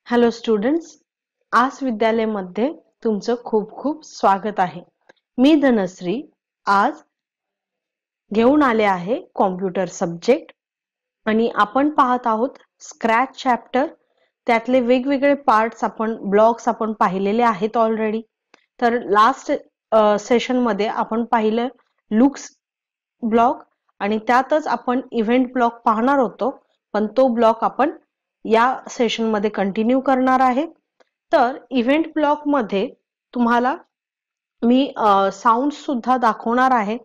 Hello students, आज विद्यालयामध्ये तुमचं खूप खूप स्वागत आहे. मी धनश्री आज घेऊन आले आहे कॉम्प्युटर सब्जेक्ट आणि आपण पाहत आहोत स्क्रॅच चॅप्टर. त्यातले वेगवेगळे पार्ट्स आपण ब्लॉक्स आपण पाहिलेले आहेत ऑलरेडी. तर लास्ट सेशन मध्ये आपण पाहिलं लुक्स ब्लॉक आणि त्यातच आपण इव्हेंट ब्लॉक पाहणार होतो, पण तो ब्लॉक आपण या सेशन मध्ये कंटिन्यू करणार आहे. तर इव्हेंट ब्लॉक मध्ये तुम्हाला मी साऊंड्स सुद्धा दाखवणार आहे,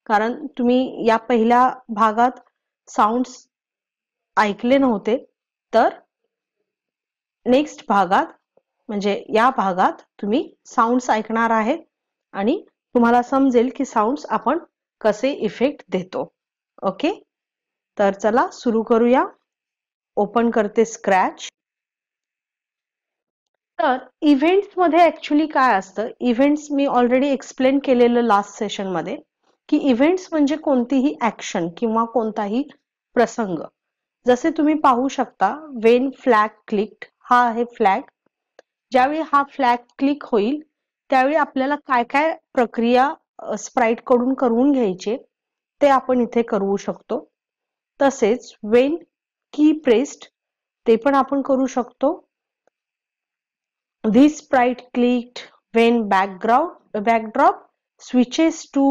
कारण तुम्ही या पहिल्या भागात साऊंड्स ऐकले नव्हते. तर नेक्स्ट भागात म्हणजे या भागात तुम्ही साऊंड्स ऐकणार आहे आणि तुम्हाला समजेल की साऊंड्स आपण कसे इफेक्ट देतो. ओके, तर चला सुरू करूया. ओपन करते स्क्रॅच. तर इव्हेंट्स मध्ये ऍक्च्युली काय असतं, इव्हेंट्स मी ऑलरेडी एक्सप्लेन केलेलं लास्ट सेशन मध्ये की इव्हेंट्स म्हणजे कोणतीही ऍक्शन किंवा कोणताही प्रसंग. जसे तुम्ही पाहू शकता, वेन फ्लॅग क्लिक्ड हा आहे फ्लॅग. ज्यावेळी हा फ्लॅग क्लिक होईल त्यावेळी आपल्याला काय काय प्रक्रिया स्प्राइट कडून करून घ्यायचे ते आपण इथे करू शकतो. तसेच वेन की प्रेस्ड ते पण आपण करू शकतो. This sprite clicked when backdrop switches to,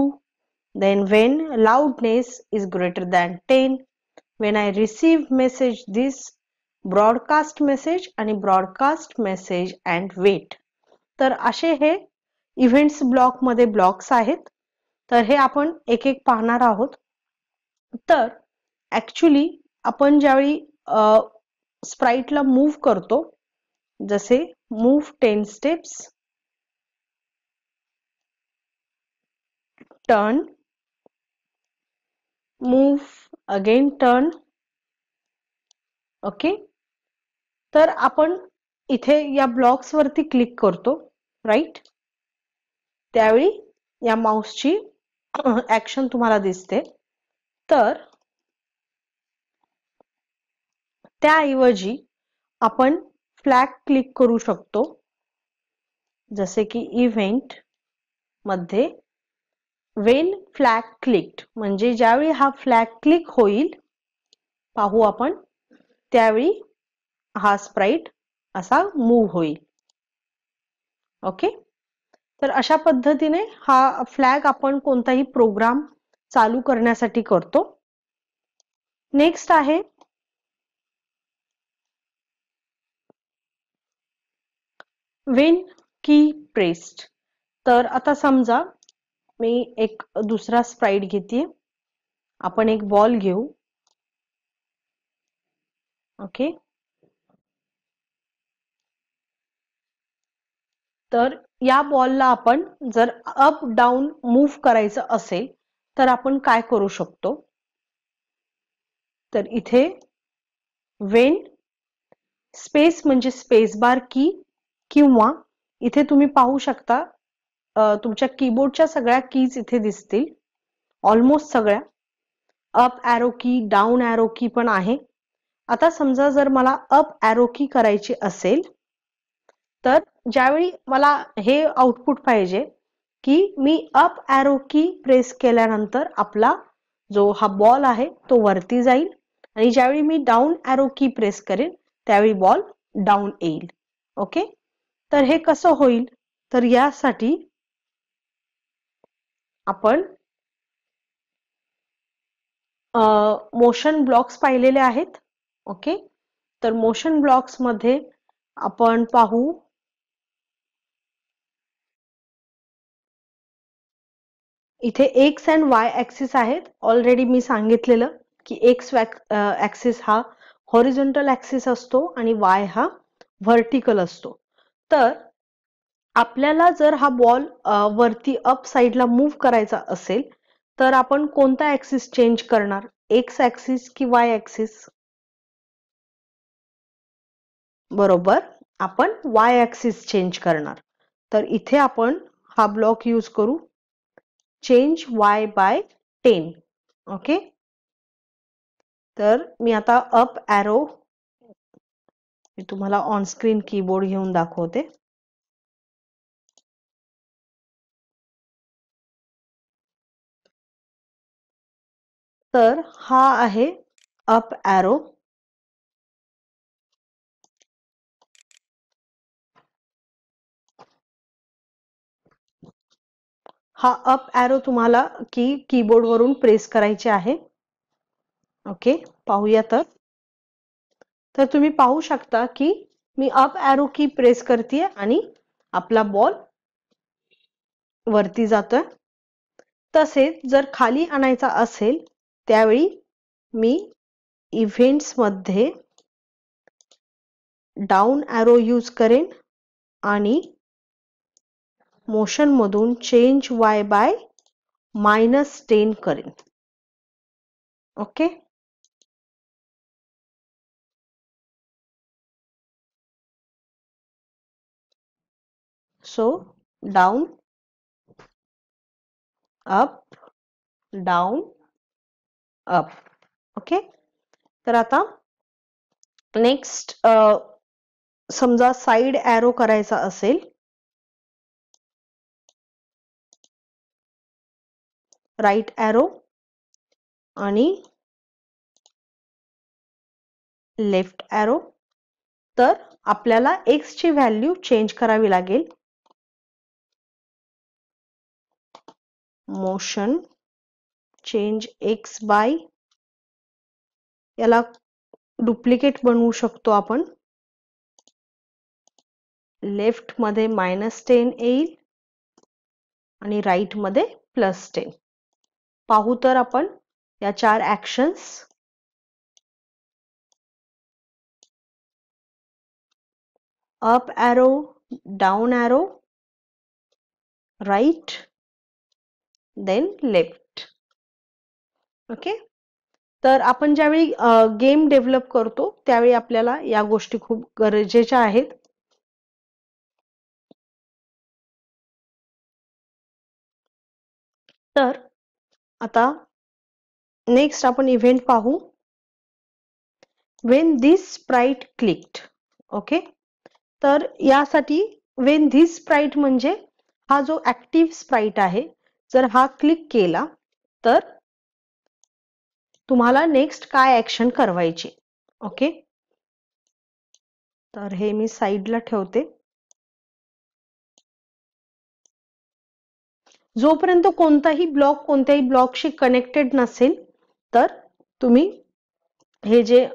then when loudness is greater than 10, when I receive message this broadcast message आणि broadcast message and wait. तर असे हे इव्हेंट्स ब्लॉक मध्ये ब्लॉक्स आहेत. तर हे आपण एक एक पाहणार आहोत. तर ऍक्च्युली आपण ज्यावेळी स्प्राइटला मूव्ह करतो, जसे move 10 steps, turn, move again, turn. Okay, तर आपण इथे या ब्लॉक्स वरती क्लिक करतो, राईट. त्यावेळी या माऊसची ऍक्शन तुम्हाला दिसते. तर त्याऐवजी आपण फ्लॅग क्लिक करू शकतो, जसे की इव्हेंट मध्ये वेन फ्लॅग क्लिक्ड म्हणजे ज्यावेळी हा फ्लॅग क्लिक होईल, पाहू आपण, त्यावेळी हा स्प्राइट असा मूव्ह होईल. ओके, तर अशा पद्धतीने हा फ्लॅग आपण कोणताही प्रोग्राम चालू करण्यासाठी करतो. नेक्स्ट आहे वेन की प्रेस्ड. तर आता समजा मी एक दुसरा स्प्राइट घेते. आपण एक बॉल घेऊ. ओके, तर या बॉलला आपण जर अप डाऊन मूव्ह करायचं असेल तर आपण काय करू शकतो, तर इथे वेन स्पेस म्हणजे स्पेस बार की, किंवा इथे तुम्ही पाहू शकता तुमच्या कीबोर्डच्या सगळ्या कीज इथे दिसतील, ऑलमोस्ट सगळ्या. अप ॲरो की, डाऊन ॲरो की पण आहे. आता समजा जर मला अप ॲरो की करायची असेल तर ज्यावेळी मला हे आउटपुट पाहिजे की मी अप ॲरो की प्रेस केल्यानंतर आपला जो हा बॉल आहे तो वरती जाईल, आणि ज्यावेळी मी डाऊन ॲरो की प्रेस करेन त्यावेळी बॉल डाऊन येईल. ओके, तर हे कसं होईल, तर यासाठी आपण मोशन ब्लॉक्स पाहिलेले आहेत. ओके, तर मोशन ब्लॉक्स मध्ये आपण पाहू इथे एक्स अँड वाय ऍक्सिस आहेत. ऑलरेडी मी सांगितलेलं की एक्स ऍक्सिस हा हॉरिझॉन्टल ऍक्सिस असतो आणि वाय हा व्हर्टिकल असतो. तर आपल्याला जर हा बॉल वरती अप साइडला मूव्ह करायचा असेल तर आपण कोणता ऍक्सिस चेंज करणार, एक्स ऍक्सिस की वाय ऍक्सिस? बरोबर, आपण वाय ऍक्सिस चेंज करणार. तर इथे आपण हा ब्लॉक यूज करू, चेंज y बाय 10. ओके, तर मी आता अप ॲरो मी तुम्हाला ऑन स्क्रीन कीबोर्ड घेऊन दाखवते. तर हा आहे अप ॲरो. हा अप ॲरो तुम्हाला कीबोर्ड वरून प्रेस करायचे आहे. ओके, पाहूया. तर तुम्ही पाहू शकता की मी अप ॲरो की प्रेस करते आणि आपला बॉल वरती जातोय. तसेच जर खाली आणायचा असेल त्यावेळी मी इव्हेंट्स मध्ये डाऊन ॲरो यूज करेन आणि मोशन मधून चेंज y बाय -10 करेन. Okay, so down, up, down, up. Okay, तर आता नेक्स्ट समजा साइड ॲरो करायचा असेल, राईट ॲरो आणि लेफ्ट ॲरो. तर आपल्याला x ची व्हॅल्यू चेंज करावी लागेल. मोशन चेंज x बाय, याला डुप्लिकेट बनवू शकतो आपण. लेफ्ट मध्ये -10 येईल आणि राईट मध्ये +10. पाहू तर आपण या 4 actions. Up arrow, down arrow, right, then left. Okay, तर आपण ज्यावेळी गेम डेव्हलप करतो त्यावेळी आपल्याला या गोष्टी खूप गरजेच्या आहेत. तर आता नेक्स्ट आपण इव्हेंट पाहू. वेन दिस स्प्राइट क्लिक्ड. ओके, तर यासाठी वेन धिस स्प्राइट म्हणजे हा जो ऍक्टिव्ह स्प्राइट आहे, जर हा क्लिक केला तर तुम्हाला नेक्स्ट काय ऍक्शन करवायची. ओके, तर हे मी साइडला ठेवते. जोपर्यंत कोणताही ब्लॉक कोणत्याही ब्लॉकशी कनेक्टेड नसेल तर तुम्ही हे जे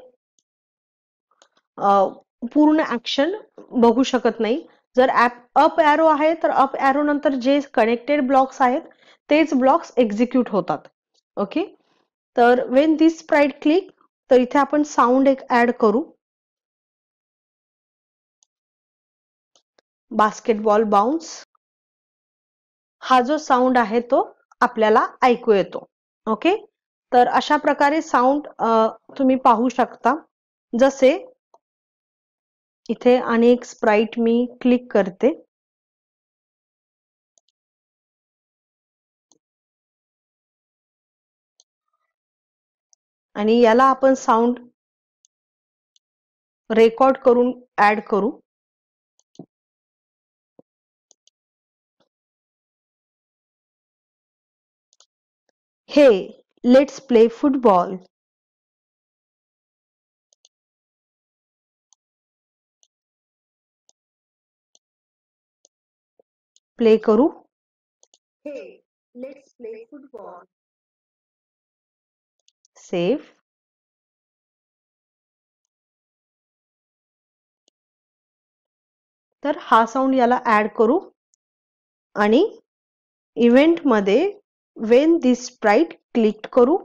पूर्ण ऍक्शन बघू शकत नाही. जर अप ॲरो आहे तर अप ॲरो नंतर जे कनेक्टेड ब्लॉक्स आहेत तेच ब्लॉक्स एक्झिक्यूट होतात. ओके, तर वेन दिस स्प्राइट क्लिक, तर इथे आपण साऊंड एक ऍड करू. बास्केटबॉल बाउन्स हा जो साऊंड आहे तो आपल्याला ऐकू येतो. ओके, तर अशा प्रकारे साऊंड तुम्ही पाहू शकता. जसे इथे अनेक स्प्राइट मी क्लिक करते आणि याला आपण साऊंड रेकॉर्ड करून ऍड करू. हे लेट्स प्ले फुटबॉल. प्ले करू. हे लेट्स प्ले फुटबॉल. सेव्ह. तर हा साऊंड याला ऍड करू आणि इव्हेंट मध्ये वेन दिस स्प्राइट क्लिक करू.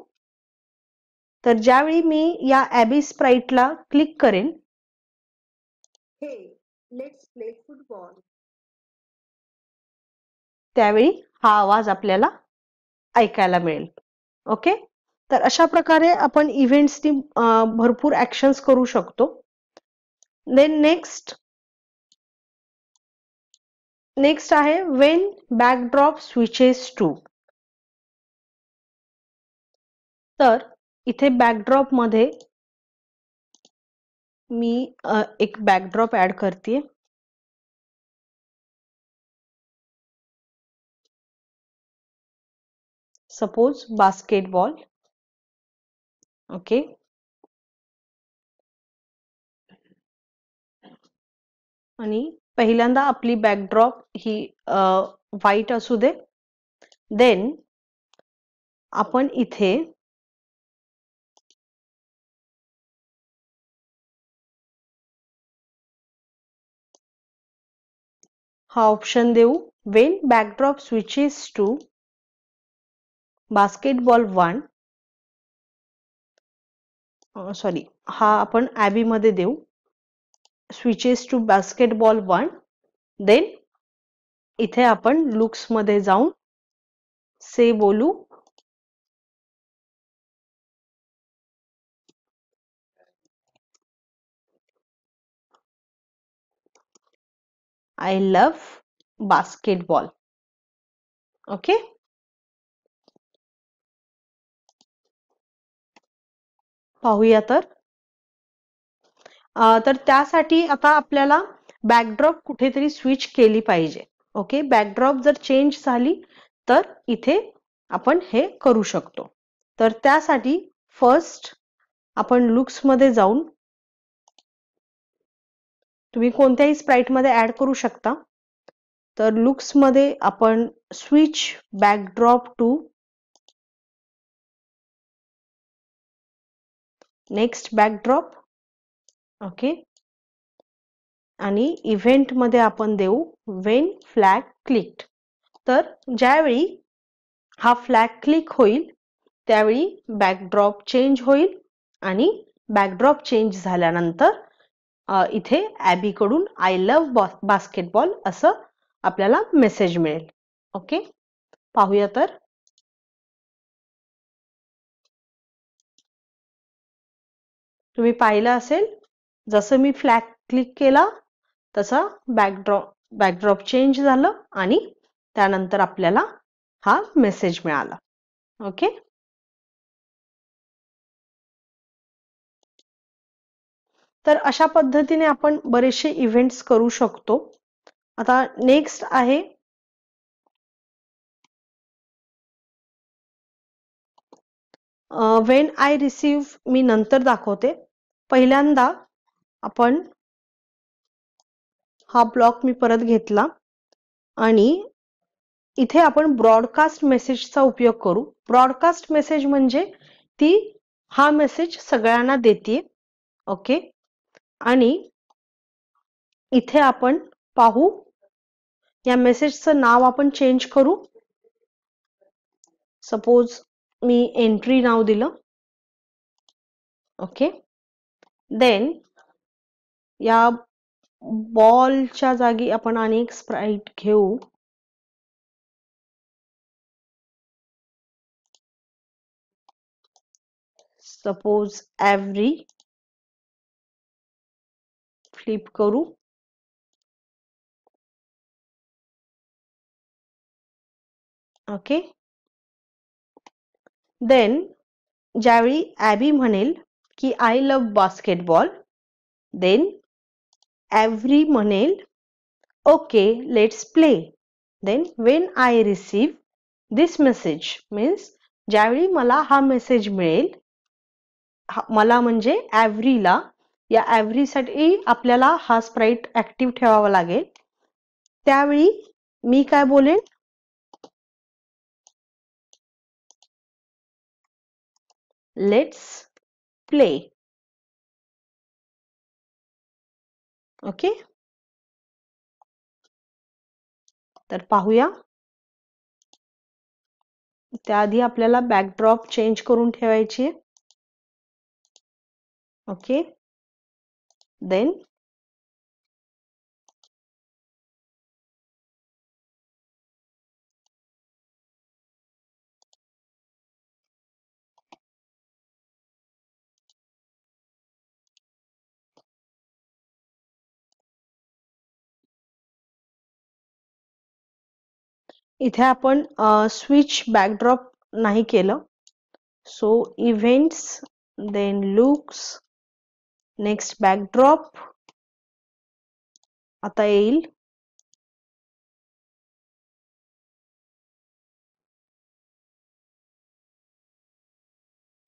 तर ज्यावेळी मी या ॲबी स्प्राइटला क्लिक करेन, हे लेट्स प्ले फुटबॉल, त्यावेळी हा आवाज आपल्याला ऐकायला मिळेल. ओके, तर अशा प्रकारे आपण इव्हेंट्सनी भरपूर ऍक्शन्स करू शकतो. देन नेक्स्ट आहे वेन बॅकड्रॉप स्विचेस टू. तर इथे बॅकड्रॉप मध्ये मी एक बॅकड्रॉप ऍड करते. Suppose basketball. ओके. आणि पहिल्यांदा आपली बॅकड्रॉप ही व्हाईट असू दे. देन आपण इथे हा ऑप्शन देऊ. When backdrop switches to basketball 1, sorry, हा आपण ॲबी मध्ये देऊ. Switches to basketball 1. देन इथे आपण लुक्स मध्ये जाऊन से बोलू. I love basketball. ओके. पाहूया तर त्यासाठी आता आपल्याला बॅकड्रॉप कुठेतरी स्विच केली पाहिजे. ओके. बॅकड्रॉप जर चेंज झाली तर इथे आपण हे करू शकतो. तर त्यासाठी फर्स्ट आपण लुक्स मध्ये जाऊन, तुम्ही कोणत्याही स्प्राइट मध्ये ऍड करू शकता. तर लुक्स मध्ये आपण switch backdrop to next backdrop. Okay. आणि इव्हेंट मध्ये आपण देऊ वेन फ्लॅग क्लिक्ड. तर ज्यावेळी हा फ्लॅग क्लिक होईल त्यावेळी बॅकड्रॉप चेंज होईल आणि बॅकड्रॉप चेंज झाल्यानंतर इथे ॲबी कडून आय लव्ह बास्केटबॉल असं आपल्याला मेसेज मिळेल. ओके. पाहूया तुम्ही पाहिलं असेल जसं मी फ्लॅग क्लिक केला तसा बॅकड्रॉप चेंज झालं आणि त्यानंतर आपल्याला हा मेसेज मिळाला. ओके. तर अशा पद्धतीने आपण बरेचसे इव्हेंट्स करू शकतो. आता नेक्स्ट आहे वेन आय रिसीव्ह. मी नंतर दाखवते. पहिल्यांदा आपण हा ब्लॉक मी परत घेतला आणि इथे आपण ब्रॉडकास्ट मेसेजचा उपयोग करू. ब्रॉडकास्ट मेसेज म्हणजे ती हा मेसेज सगळ्यांना देते. ओके. आणि इथे आपण पाहू या मेसेजचं नाव आपण चेंज करू. सपोज मी एंट्री नाव दिलं. ओके. देन या बॉलच्या जागी आपण अनेक स्प्राइट घेऊ. सपोज एव्हरी फ्लिप करू. ओके. देन ज्यावेळी ॲबी म्हणेल की I love basketball, then Avery म्हणेल okay let's play. Then when I receive this message means ज्यावेळी मला हा मेसेज मिळेल, मला म्हणजे ॲव्हरीला, या ॲव्हरीसाठी आपल्याला हा स्प्राइट ऍक्टिव्ह ठेवावा लागेल. त्यावेळी मी काय बोलेन, लेट्स प्ले. ओके. तर पाहूया. त्याआधी आपल्याला बॅकड्रॉप चेंज करून ठेवायची आहे. ओके. देन इथे आपण स्विच बॅकड्रॉप नाही केलं. So events, then looks, next backdrop आता येईल.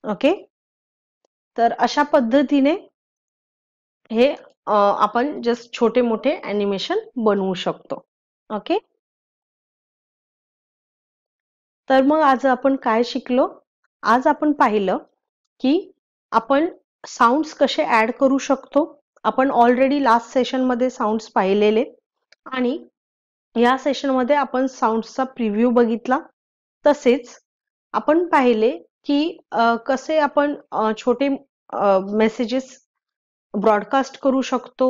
ओके, तर अशा पद्धतीने हे आपण जस्ट छोटे मोठे ॲनिमेशन बनवू शकतो. ओके, तर मग आज आपण काय शिकलो? आज आपण पाहिलं की आपण साऊंड्स कसे ऍड करू शकतो. आपण ऑलरेडी लास्ट सेशन मध्ये साऊंड्स पाहिलेले आणि या सेशन मध्ये आपण साऊंड्सचा प्रिव्ह्यू बघितला. तसेच आपण पाहिले की कसे आपण छोटे मेसेजेस ब्रॉडकास्ट करू शकतो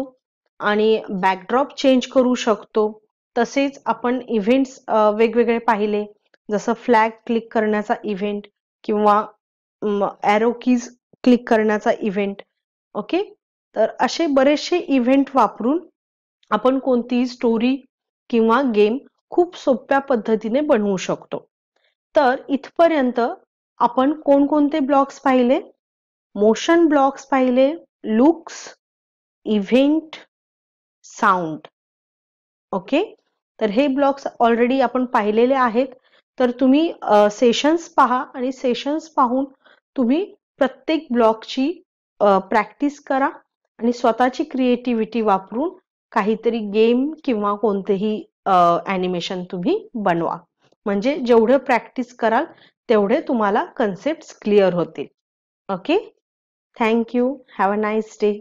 आणि बॅकड्रॉप चेंज करू शकतो. तसेच आपण इव्हेंट्स वेगवेगळे पाहिले, जसं फ्लॅग क्लिक करण्याचा इव्हेंट किंवा एरो कीज क्लिक करण्याचा इव्हेंट. ओके, तर असे बरेचसे इव्हेंट वापरून आपण कोणतीही स्टोरी किंवा गेम खूप सोप्या पद्धतीने बनवू शकतो. तर इथपर्यंत आपण कोणकोणते ब्लॉक्स पाहिले? मोशन ब्लॉक्स पाहिले, लुक्स, इव्हेंट, साऊंड. ओके, तर हे ब्लॉक्स ऑलरेडी आपण पाहिलेले आहेत. तर तुम्ही सेशन्स पहा आणि सेशन्स पाहून तुम्ही प्रत्येक ब्लॉकची प्रॅक्टिस करा आणि स्वतःची क्रिएटिव्हिटी वापरून काहीतरी गेम किंवा कोणतेही ॲनिमेशन तुम्ही बनवा. म्हणजे जेवढं प्रॅक्टिस कराल तेवढे तुम्हाला कन्सेप्ट क्लिअर होतील. Okay, thank you. Have a nice day.